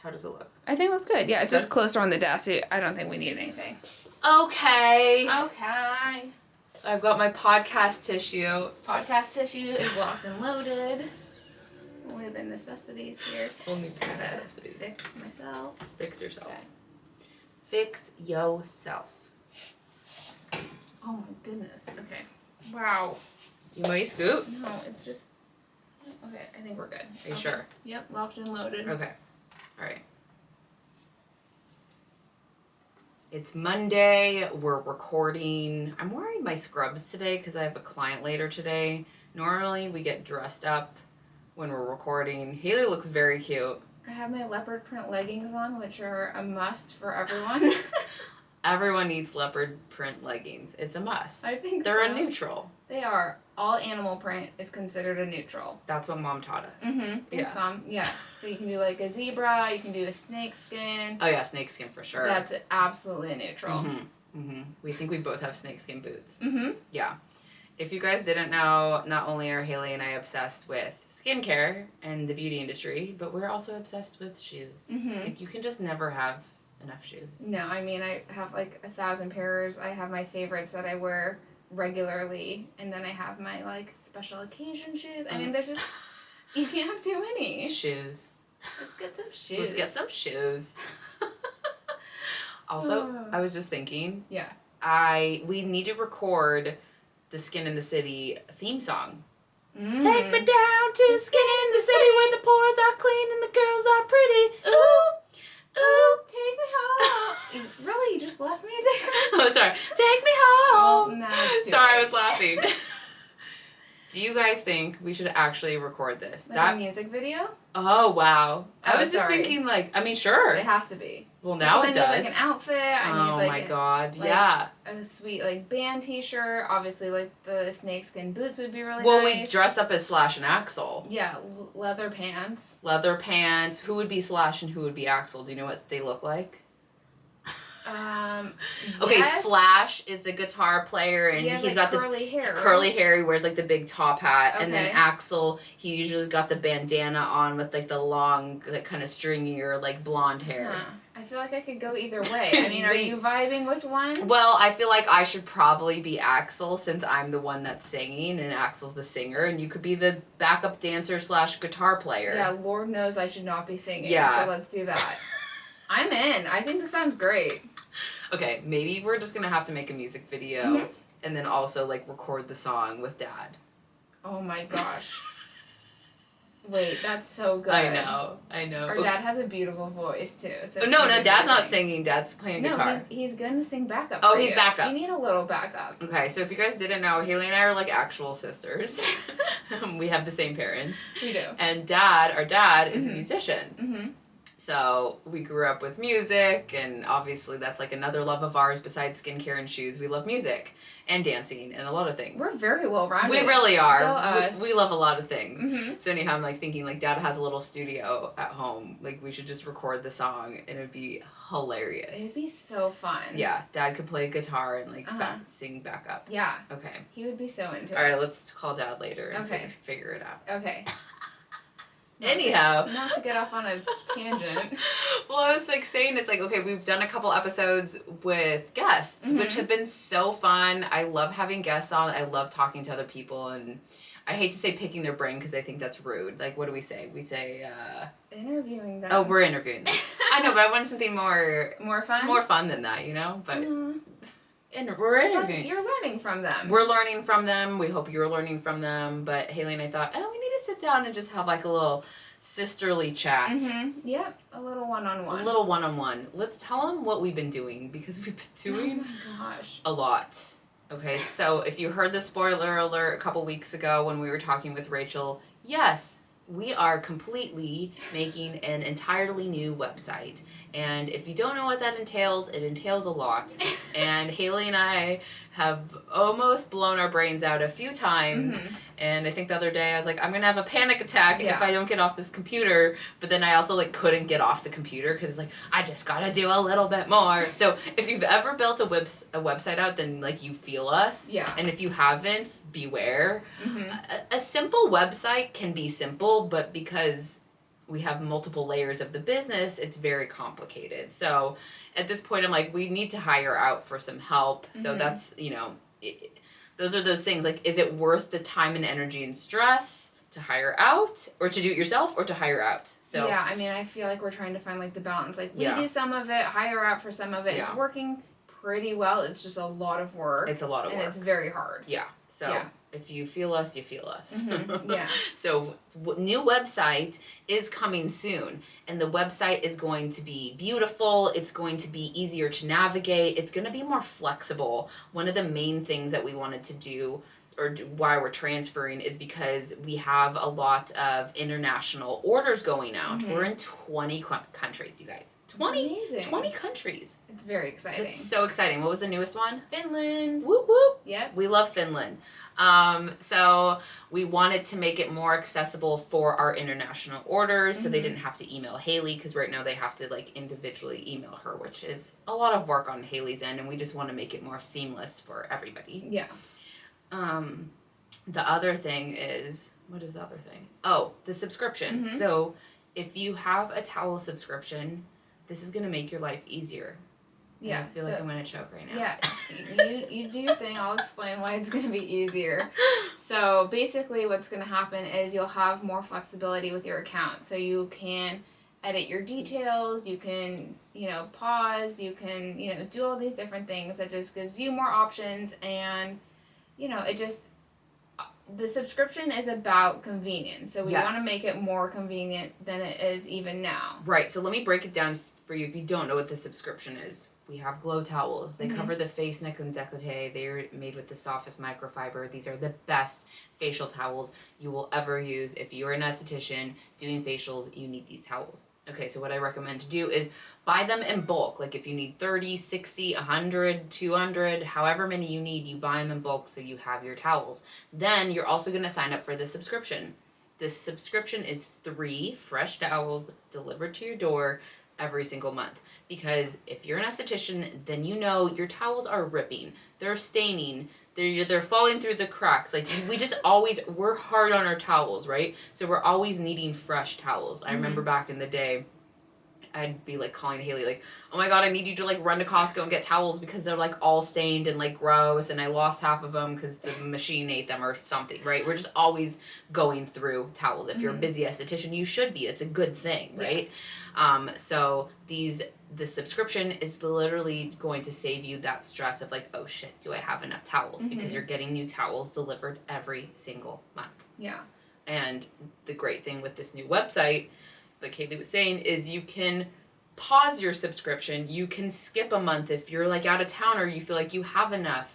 How does it look? I think it looks good. Yeah, it's Good? just closer on the desk. So I don't think we need anything. Okay. Okay. I've got my podcast tissue. Podcast tissue is locked and loaded. Only the necessities here. Only the necessities. Fix myself. Fix yourself. Okay. Fix yourself. Oh my goodness. Okay. Wow. Do you want me to scoot? No, it's just... Okay, I think we're good. Are you sure? Yep, locked and loaded. Okay. Alright. It's Monday. We're recording. I'm wearing my scrubs today because I have a client later today. Normally, we get dressed up when we're recording. Haley looks very cute. I have my leopard print leggings on, which are a must for everyone. Everyone needs leopard print leggings. It's a must. I think They're so. a neutral. They are. All animal print is considered a neutral. That's what Mom taught us. Mm-hmm. Thanks, Mom. Yeah. So you can do like a zebra, you can do a snake skin. Oh yeah, snakeskin for sure. That's absolutely a neutral. Mm-hmm. Mm-hmm. We think we both have snakeskin boots. Mm-hmm. Yeah. If you guys didn't know, not only are Haley and I obsessed with skincare and the beauty industry, but we're also obsessed with shoes. Mm-hmm. Like, you can just never have enough shoes. No, I mean, I have like 1,000 pairs. I have my favorites that I wear regularly, and then I have my like special occasion shoes. I mean, there's just, you can't have too many. Shoes. Let's get some shoes. Let's get some shoes. Also, I was just thinking, Yeah. we need to record the Skin in the City theme song. Mm. Take me down to Skin in the City where the pores are clean and the girls are pretty. Ooh, ooh. Take me home. Really? You just left me there? Oh, sorry. Take me home. Well, now it's too Sorry, I late. was laughing. Do you guys think we should actually record this? Like a music video? Oh, wow. I Oh, was just sorry. thinking, like, I mean, sure. It has to be. Well, now it Because I does. need like an outfit. I need Oh like my God, like, yeah. a sweet like band T-shirt. Obviously, like the snakeskin boots would be really Well, nice. we dress up as Slash and Axel. Yeah, leather pants. Leather pants. Who would be Slash and who would be Axel? Do you know what they look like? Okay, Yes. Slash is the guitar player, and He has, he's like, got curly hair. the curly hair. He wears like the big top hat, and then Okay. Axel, he usually got the bandana on with like the long, like kind of stringier, like blonde hair. Huh. I feel like I could go either way. I mean, are you vibing with one? Well, I feel like I should probably be Axel since I'm the one that's singing, and Axel's the singer, and you could be the backup dancer / guitar player. Yeah, Lord knows I should not be singing. Yeah. So let's do that. I'm in. I think this sounds great. Okay, maybe we're just gonna have to make a music video, and then also like record the song with Dad. Oh my gosh. Wait, that's so good. I know. Our dad has a beautiful voice too. So it's No, gonna be Dad's not amazing. singing. Dad's playing No, guitar. he's gonna sing backup. Oh, for he's you. backup. You need a little backup. Okay, so if you guys didn't know, Haley and I are like actual sisters. We have the same parents. We do. And our dad is a musician. Mm-hmm. So we grew up with music, and obviously that's like another love of ours besides skincare and shoes. We love music and dancing and a lot of things. We're very well rounded. We really are. Go us. We love a lot of things. Mm-hmm. So anyhow, I'm like thinking like Dad has a little studio at home. Like we should just record the song and it would be hilarious. It'd be so fun. Yeah, Dad could play guitar and like Uh-huh. sing back up. Yeah. Okay. He would be so into All it. right, let's call Dad later and Okay. figure it out. Okay. Anyhow. Not to get off on a tangent. Well, I was like saying, it's like, okay, we've done a couple episodes with guests, which have been so fun. I love having guests on. I love talking to other people, and I hate to say picking their brain because I think that's rude. Like, what do we say? We say, Interviewing them. oh, we're interviewing them. I know, but I want something more More fun? than that, you know? But Mhm. and we're It's interviewing. like you're learning from them. We're learning from them. We hope you're learning from them. But Haley and I thought, oh, we need to sit down and just have like a little sisterly chat. Mm-hmm. Yep. A little one-on-one. A little one-on-one. Let's tell them what we've been doing because we've been doing Oh my gosh. a lot. Okay, so if you heard the spoiler alert a couple weeks ago when we were talking with Rachel, yes, we are completely making an entirely new website. And if you don't know what that entails, it entails a lot. And Haley and I have almost blown our brains out a few times. Mhm. And I think the other day I was like, I'm going to have a panic attack Yeah. if I don't get off this computer. But then I also like couldn't get off the computer because it's like, I just got to do a little bit more. So if you've ever built a website out, then like you feel us. Yeah. And if you haven't, beware. Mm-hmm. A simple website can be simple, but because we have multiple layers of the business, it's very complicated. So at this point, I'm like, we need to hire out for some help. So that's, those are those things. Like, is it worth the time and energy and stress to hire out, or to do it yourself, or to hire out? So yeah, I mean, I feel like we're trying to find like the balance. Like, we do some of it, hire out for some of it. It's working pretty well. It's just a lot of work. It's a lot of work. And it's very hard. Yeah. So if you feel us, you feel us. Yeah. So new website is coming soon, and the website is going to be beautiful. It's going to be easier to navigate. It's going to be more flexible. One of the main things that we wanted to do, or why we're transferring, is because we have a lot of international orders going out. We're in 20 countries, you guys. 20 countries. It's very exciting. It's so exciting. What was the newest one? Finland. Whoop whoop. Yep. We love Finland. So we wanted to make it more accessible for our international orders, so they didn't have to email Haley, because right now they have to like individually email her, which is a lot of work on Haley's end, and we just want to make it more seamless for everybody. Yeah. The other thing is, what is the other thing? Oh, the subscription. So if you have a towel subscription, this is going to make your life easier. Yeah. I feel like I'm going to choke right now. Yeah. You do your thing. I'll explain why it's going to be easier. So basically what's going to happen is you'll have more flexibility with your account. So you can edit your details, you can, pause, you can, do all these different things. That just gives you more options, and, it just, the subscription is about convenience. So we want to make it more convenient than it is even now. Right. So let me break it down for you if you don't know what the subscription is. We have glow towels. They cover the face, neck, and décolleté. They're made with the softest microfiber. These are the best facial towels you will ever use. If you're an esthetician doing facials, you need these towels. Okay, so what I recommend to do is buy them in bulk. Like if you need 30, 60, 100, 200, however many you need, you buy them in bulk so you have your towels. Then you're also going to sign up for the subscription. This subscription is 3 fresh towels delivered to your door every single month. Because if you're an esthetician, then your towels are ripping. They're staining. They're falling through the cracks. Like, we're hard on our towels, right? So we're always needing fresh towels. I remember back in the day, I'd be like calling Haley like, oh my god, I need you to like run to Costco and get towels because they're like all stained and like gross, and I lost half of them because the machine ate them or something, right? We're just always going through towels. If you're a busy esthetician, you should be. It's a good thing, right? Yes. So the subscription is literally going to save you that stress of like, oh shit, do I have enough towels? Because you're getting new towels delivered every single month. Yeah. And the great thing with this new website, like Haley was saying, is you can pause your subscription. You can skip a month if you're like out of town or you feel like you have enough.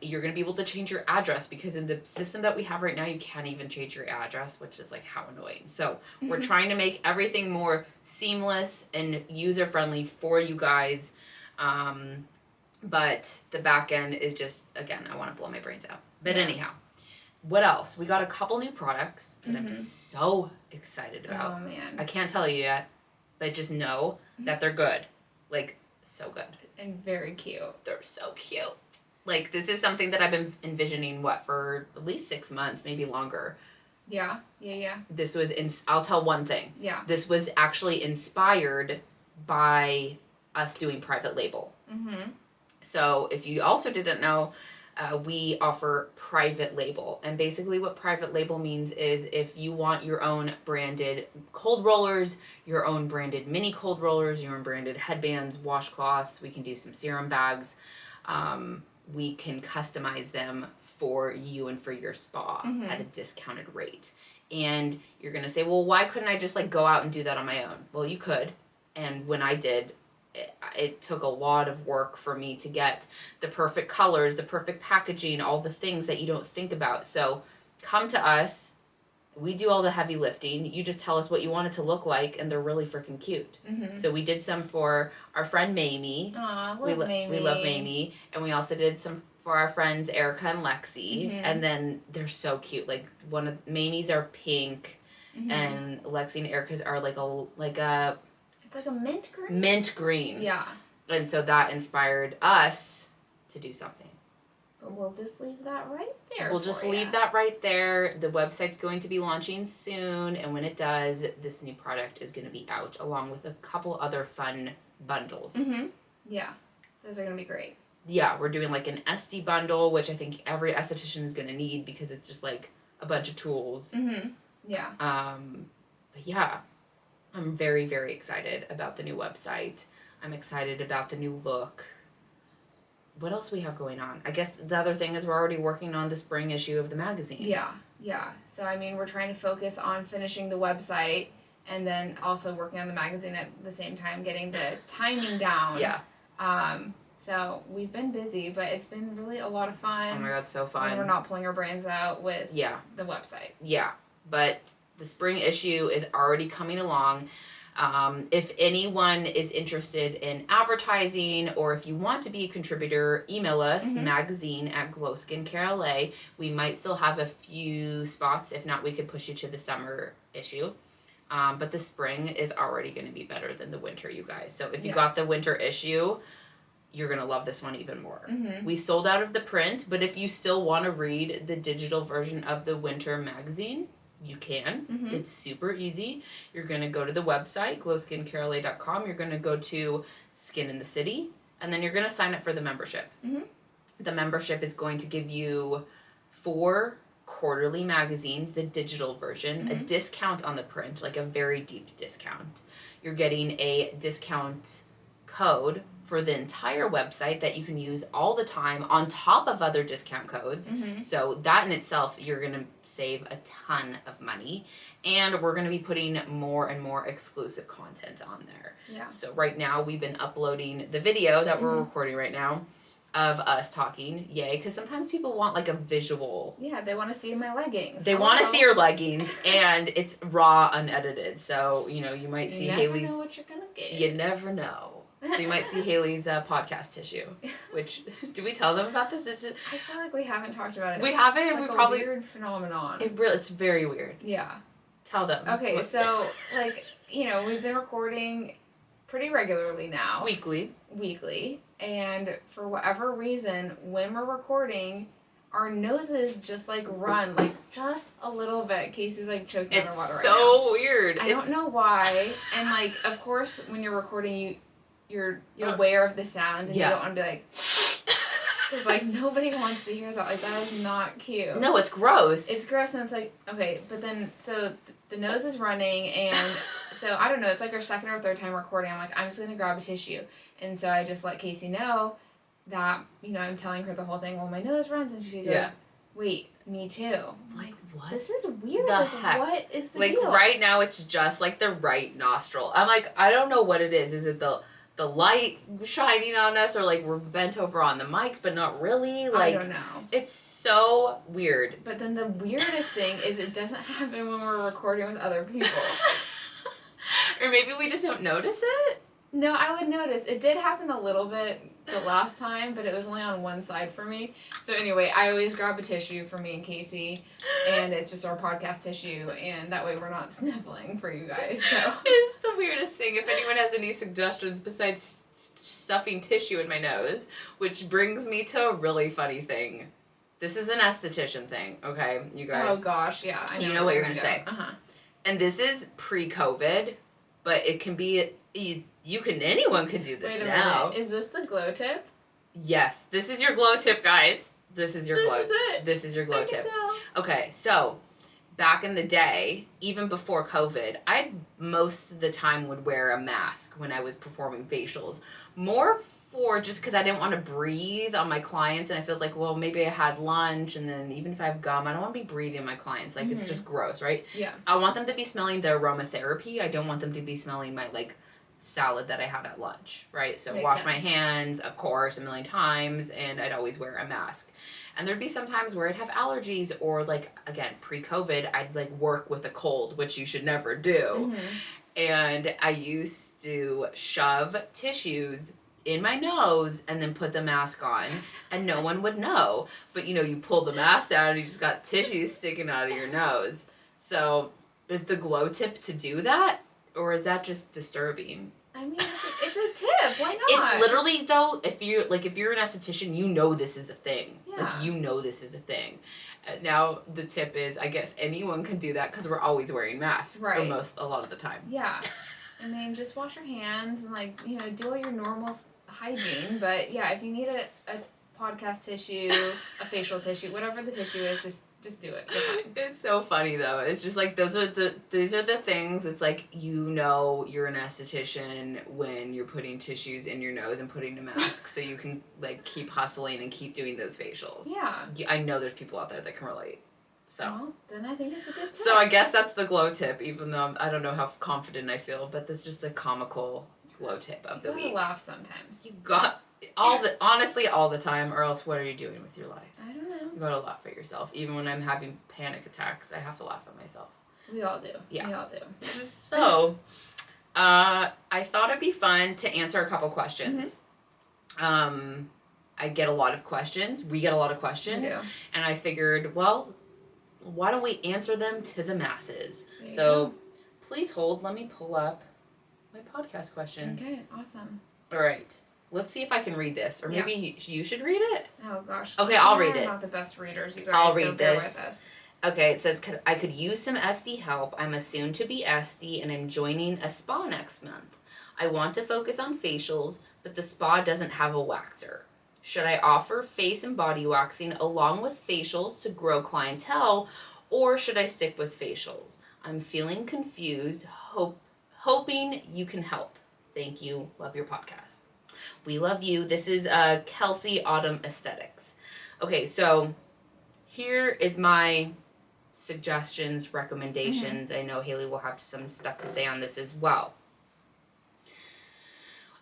You're going to be able to change your address, because in the system that we have right now, you can't even change your address, which is like how annoying. So we're trying to make everything more seamless and user-friendly for you guys. But the back end is just, again, I want to blow my brains out. But anyhow, what else? We got a couple new products that I'm so excited about. Oh, man. I can't tell you yet, but just know that they're good. Like, so good. And very cute. They're so cute. Like, this is something that I've been envisioning, for at least 6 months, maybe longer. Yeah. This was, I'll tell one thing. Yeah. This was actually inspired by us doing private label. So if you also didn't know, we offer private label. And basically what private label means is if you want your own branded cold rollers, your own branded mini cold rollers, your own branded headbands, washcloths, we can do some serum bags. We can customize them for you and for your spa at a discounted rate. And you're going to say, well, why couldn't I just like go out and do that on my own? Well, you could. And when I did, it took a lot of work for me to get the perfect colors, the perfect packaging, all the things that you don't think about. So come to us. We do all the heavy lifting. You just tell us what you want it to look like, and they're really freaking cute. So we did some for our friend Mamie. Aw, Mamie. We love Mamie. And we also did some for our friends Erica and Lexi. And then they're so cute. Like, one of Mamie's are pink, and Lexi and Erica's are like a it's like a mint green? Mint green. Yeah. And so that inspired us to do something. But we'll just leave that right there. We'll just leave that right there. The website's going to be launching soon, and when it does, this new product is going to be out, along with a couple other fun bundles. Mm-hmm. Yeah, those are going to be great. Yeah, we're doing like an SD bundle, which I think every esthetician is going to need because it's just like a bunch of tools. Mm-hmm. Yeah. But yeah, I'm very, very excited about the new website. I'm excited about the new look. What else we have going on? I guess the other thing is we're already working on the spring issue of the magazine. Yeah. So, I mean, we're trying to focus on finishing the website and then also working on the magazine at the same time, getting the timing down. Yeah. So, we've been busy, but it's been really a lot of fun. Oh my God, so fun. And we're not pulling our brains out with the website. Yeah, but the spring issue is already coming along. If anyone is interested in advertising or if you want to be a contributor, email us, magazine@glowskincarela. We might still have a few spots. If not, we could push you to the summer issue. But the spring is already going to be better than the winter, you guys. So if you got the winter issue, you're going to love this one even more. Mm-hmm. We sold out of the print, but if you still want to read the digital version of the winter magazine, you can. Mm-hmm. It's super easy. You're going to go to the website, glowskincarela.com. You're going to go to Skin in the City, and then you're going to sign up for the membership. Mm-hmm. The membership is going to give you 4 quarterly magazines, the digital version, a discount on the print, like a very deep discount. You're getting a discount code for the entire website that you can use all the time on top of other discount codes. Mm-hmm. So that in itself, you're going to save a ton of money. And we're going to be putting more and more exclusive content on there. Yeah. So right now, we've been uploading the video that we're recording right now of us talking. Yay. Because sometimes people want like a visual. Yeah, they want to see my leggings. They want to see your leggings, and it's raw, unedited. So, you know, you might see Haley's. You never know what you're going to get. You never know. So you might see Haley's podcast tissue, which, do we tell them about this? I feel like we haven't talked about it. We haven't, and like we probably... weird phenomenon. It's very weird. Yeah. Tell them. Okay, so, like, you know, we've been recording pretty regularly now. Weekly. And for whatever reason, when we're recording, our noses just, like, run, like, just a little bit. Casey's, like, choking underwater right now. It's so weird. I don't know why. And, like, of course, when you're recording, you're aware of the sounds, and you don't want to be like, because like nobody wants to hear that. Like that is not cute. No, it's gross. It's gross, and it's like okay, but then so the nose is running, and so I don't know. It's like our second or third time recording. I'm like, I'm just gonna grab a tissue, and so I just let Casey know that I'm telling her the whole thing. Well, my nose runs, and she goes, "Wait, me too." I'm like, what? This is weird. The like, heck? what is the like deal? right now, it's just like the right nostril. I'm like, I don't know what it is. Is it the light shining on us, or like we're bent over on the mics, but not really? Like, I don't know. It's so weird. But then the weirdest thing is it doesn't happen when we're recording with other people. Or maybe we just don't notice it? No, I would notice. It did happen a little bit the last time, but it was only on one side for me. So anyway, I always grab a tissue for me and Casey, and it's just our podcast tissue, and that way we're not sniffling for you guys. So it's the weirdest thing. If anyone has any suggestions besides stuffing tissue in my nose, which brings me to a really funny thing. This is an esthetician thing, okay, you guys? Oh gosh, yeah. I know you know what you're going to say. Uh-huh. And this is pre-COVID, but it can be... anyone can do this. Wait a now. minute. Is this the glow tip? Yes. This is your glow tip, guys. This is your glow tip. This is it. This is your glow I tip. can tell. Okay, so back in the day, even before COVID, I most of the time would wear a mask when I was performing facials. More for just because I didn't want to breathe on my clients, and I feel like, well, maybe I had lunch, and then even if I have gum, I don't want to be breathing on my clients. Like, it's just gross, right? Yeah. I want them to be smelling the aromatherapy. I don't want them to be smelling my, like, salad that I had at lunch, right? So Makes wash sense. my hands, of course, a million times, and I'd always wear a mask. And there'd be some times where I'd have allergies, or like, again, pre-COVID, I'd like work with a cold, which you should never do. And I used to shove tissues in my nose and then put the mask on, and no one would know. But you pull the mask down and you just got tissues sticking out of your nose. So is the glow tip to do that? Or is that just disturbing? I mean, if it It's a tip. Why not? It's literally, though, if you're an esthetician, you know this is a thing. Yeah. Like, you know this is a thing. Now, the tip is, I guess anyone can do that because we're always wearing masks Right. a lot of the time. Yeah. I mean, just wash your hands and, like, you know, do all your normal hygiene. But, yeah, if you need a podcast tissue, a facial tissue, whatever the tissue is, just do it. You're fine. It's so funny, though. It's just, like, these are the things. It's like, you know you're an esthetician when you're putting tissues in your nose and putting a mask so you can, like, keep hustling and keep doing those facials. Yeah. I know there's people out there that can relate. So. Well, then I think it's a good tip. So I guess that's the glow tip, even though I don't know how confident I feel, but that's just a comical glow tip of the week. You gotta laugh sometimes. You got honestly all the time, or else what are you doing with your life? I don't know. You gotta laugh at yourself. Even when I'm having panic attacks, I have to laugh at myself. We all do. Yeah. We all do. So, I thought it'd be fun to answer a couple questions. Mm-hmm. I get a lot of questions. We get a lot of questions. We do. And I figured, well, why don't we answer them to the masses? There you So, go. please hold. Let me pull up my podcast questions. Okay, awesome. All right. Let's see if I can read this. Or maybe you should read it? Oh, gosh. Okay, Casey I'll and I read are it. not the best readers, you guys. I'll so read bear this. with us. Okay, it says, I could use some SD help. I'm a soon-to-be SD, and I'm joining a spa next month. I want to focus on facials, but the spa doesn't have a waxer. Should I offer face and body waxing along with facials to grow clientele, or should I stick with facials? I'm feeling confused, hoping you can help. Thank you. Love your podcast. We love you. This is Kelsey Autumn Aesthetics. Okay, so here is my suggestions, recommendations. I know Haley will have some stuff to say on this as well.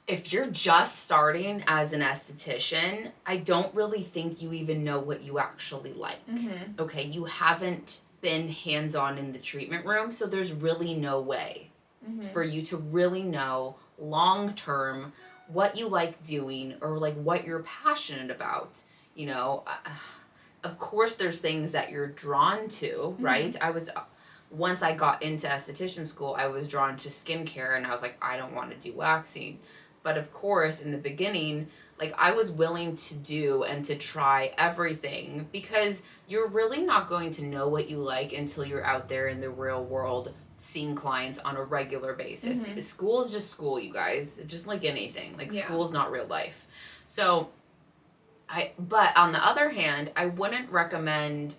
If you're just starting as an esthetician, I don't really think you even know what you actually like. Mm-hmm. Okay, you haven't been hands-on in the treatment room, so there's really no way for you to really know long-term what you like doing or like what you're passionate about. You know, of course there's things that you're drawn to, right? Once I got into esthetician school, I was drawn to skincare and I was like, I don't want to do waxing. But of course, in the beginning, like I was willing to do and to try everything because you're really not going to know what you like until you're out there in the real world seeing clients on a regular basis. School is just school, you guys. It's just like anything. Like school's not real life. So but on the other hand, I wouldn't recommend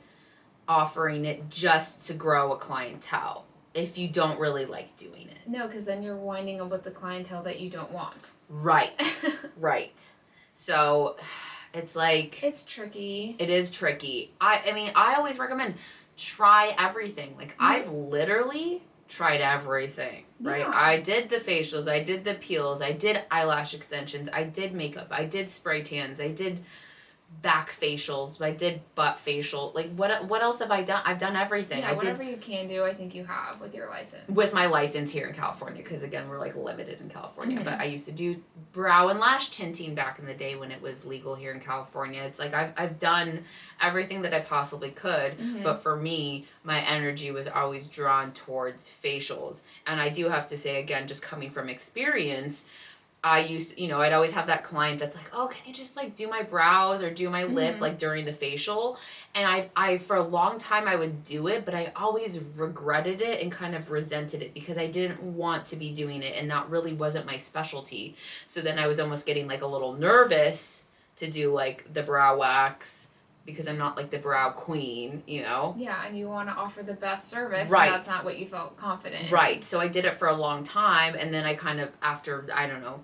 offering it just to grow a clientele if you don't really like doing it. No, because then you're winding up with the clientele that you don't want. Right. Right. So it's like... It's tricky. It is tricky. I mean, I always recommend try everything. Like, I've literally tried everything, right? Yeah. I did the facials. I did the peels. I did eyelash extensions. I did makeup. I did spray tans. I did back facials. I did butt facial. Like, what else have I done? I've done everything. Yeah, whatever you can do, I think you have with your license. With my license here in California, because again, we're like limited in California. But I used to do brow and lash tinting back in the day when it was legal here in California. It's like I've done everything that I possibly could. But for me, my energy was always drawn towards facials. And I do have to say, again, just coming from experience, I used to, I'd always have that client that's like, oh, can you just like do my brows or do my lip like during the facial? And I for a long time I would do it, but I always regretted it and kind of resented it because I didn't want to be doing it and that really wasn't my specialty. So then I was almost getting like a little nervous to do like the brow wax because I'm not like the brow queen, Yeah, and you want to offer the best service, Right. and that's not what you felt confident in. Right. So I did it for a long time. And then I kind of, after,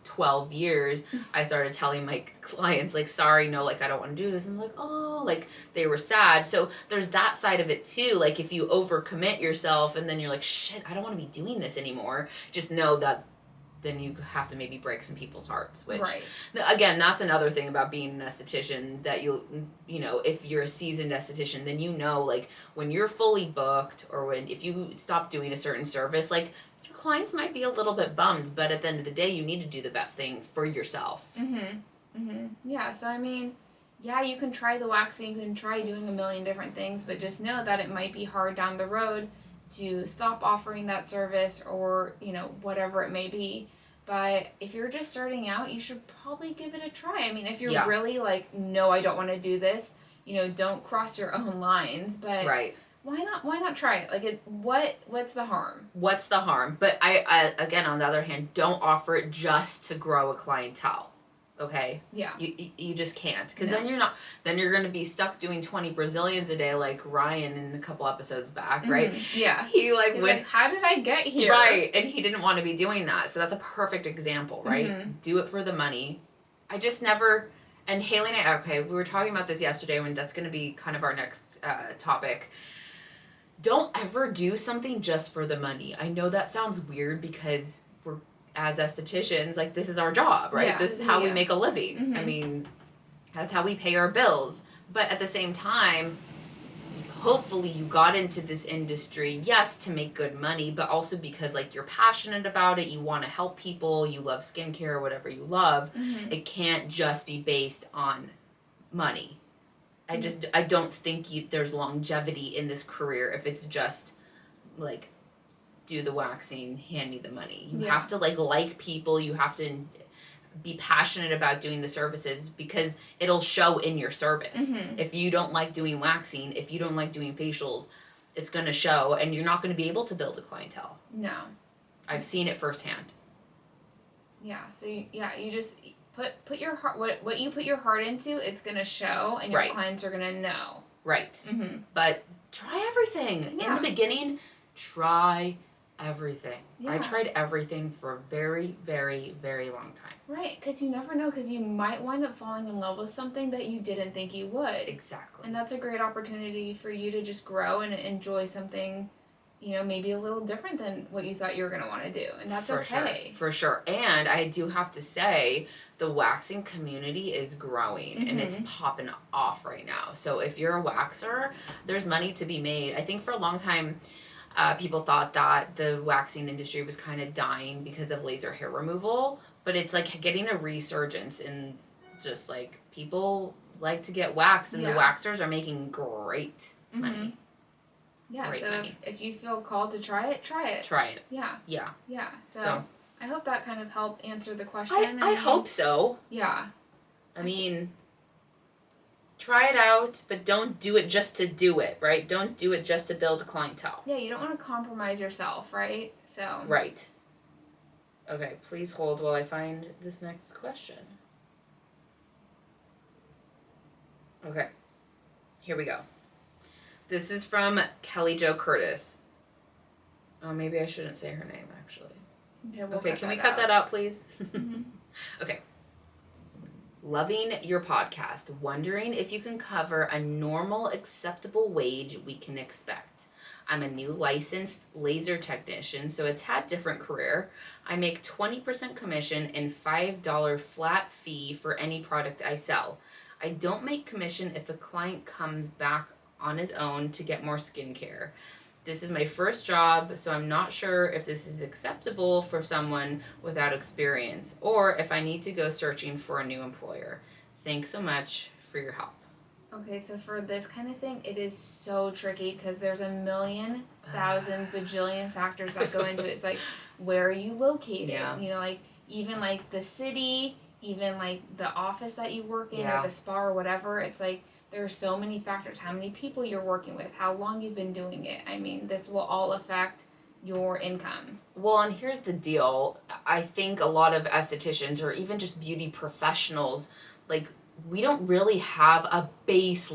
12 years, I started telling my clients, like, sorry, no, like, I don't want to do this. And like, oh, like, they were sad. So there's that side of it too. Like, if you overcommit yourself and then you're like, shit, I don't want to be doing this anymore. Just know that then you have to maybe break some people's hearts, which, Right. again, that's another thing about being an esthetician that if you're a seasoned esthetician, then like, when you're fully booked or if you stop doing a certain service, like, your clients might be a little bit bummed, but at the end of the day, you need to do the best thing for yourself. Yeah, so I mean, yeah, you can try the waxing, you can try doing a million different things, but just know that it might be hard down the road to stop offering that service or, whatever it may be. But if you're just starting out, you should probably give it a try. I mean, if you're Yeah. really like, no, I don't want to do this, don't cross your own lines. But Right. why not? Why not try it? What's the harm? What's the harm? But I again, on the other hand, don't offer it just to grow a clientele. Okay. Yeah. You just can't, because No. then you're gonna be stuck doing 20 Brazilians a day like Ryan in a couple episodes back, right? Mm-hmm. Yeah. He like He's went like, how did I get here? right, and he didn't want to be doing that. So that's a perfect example, right? Mm-hmm. Do it for the money. I just never. And Haley and I, okay, we were talking about this yesterday, when that's going to be kind of our next topic. Don't ever do something just for the money. I know that sounds weird, because we're, as estheticians, like, this is our job, right? Yeah. This is how we Yeah. make a living. Mm-hmm. I mean, that's how we pay our bills. But at the same time, hopefully you got into this industry, yes, to make good money, but also because, like, you're passionate about it, you want to help people, you love skincare, whatever you love. Mm-hmm. It can't just be based on money. I don't think there's longevity in this career if it's just like, do the waxing, hand me the money. You have to like people, you have to be passionate about doing the services, because it'll show in your service. Mm-hmm. If you don't like doing waxing, if you don't like doing facials, it's going to show, and you're not going to be able to build a clientele. No. I've seen it firsthand. Yeah. So you just put your heart, what you put your heart into, it's gonna show, and your Right. clients are gonna know. Right. Mm-hmm. But try everything. Yeah. In the beginning, try everything. I Yeah. tried everything for a very, very, very long time. Right, because you never know, because you might wind up falling in love with something that you didn't think you would. Exactly. And that's a great opportunity for you to just grow and enjoy something, maybe a little different than what you thought you were going to want to do. And that's okay. For sure. And I do have to say, the waxing community is growing, and it's popping off right now. So if you're a waxer, there's money to be made. I think for a long time, people thought that the waxing industry was kind of dying because of laser hair removal, but it's like getting a resurgence in just like people like to get waxed, and the waxers are making great money. Yeah, Great so money. if you feel called to try it, try it. Try it. Yeah. Yeah. Yeah. So I hope that kind of helped answer the question. I hope so. Yeah. I mean, try it out, but don't do it just to do it, right? Don't do it just to build a clientele. Yeah, you don't want to compromise yourself, right? So. Right. Okay, please hold while I find this next question. Okay, here we go. This is from Kelly Jo Curtis. Oh, maybe I shouldn't say her name, actually. Okay, Can we cut that out, please? Mm-hmm. Okay. Loving your podcast. Wondering if you can cover a normal, acceptable wage we can expect. I'm a new licensed laser technician, so a tad different career. I make 20% commission and $5 flat fee for any product I sell. I don't make commission if a client comes back on his own to get more skincare. This is my first job, so I'm not sure if this is acceptable for someone without experience, or if I need to go searching for a new employer. Thanks so much for your help. Okay, so for this kind of thing, it is so tricky because there's a million, thousand, bajillion factors that go into it. It's like, where are you located? Yeah. Like, even like the city, even like the office that you work in, Yeah. or the spa or whatever. It's like, there are so many factors. How many people you're working with, how long you've been doing it. I mean, this will all affect your income. Well, and here's the deal. I think a lot of estheticians, or even just beauty professionals, like, we don't really have a base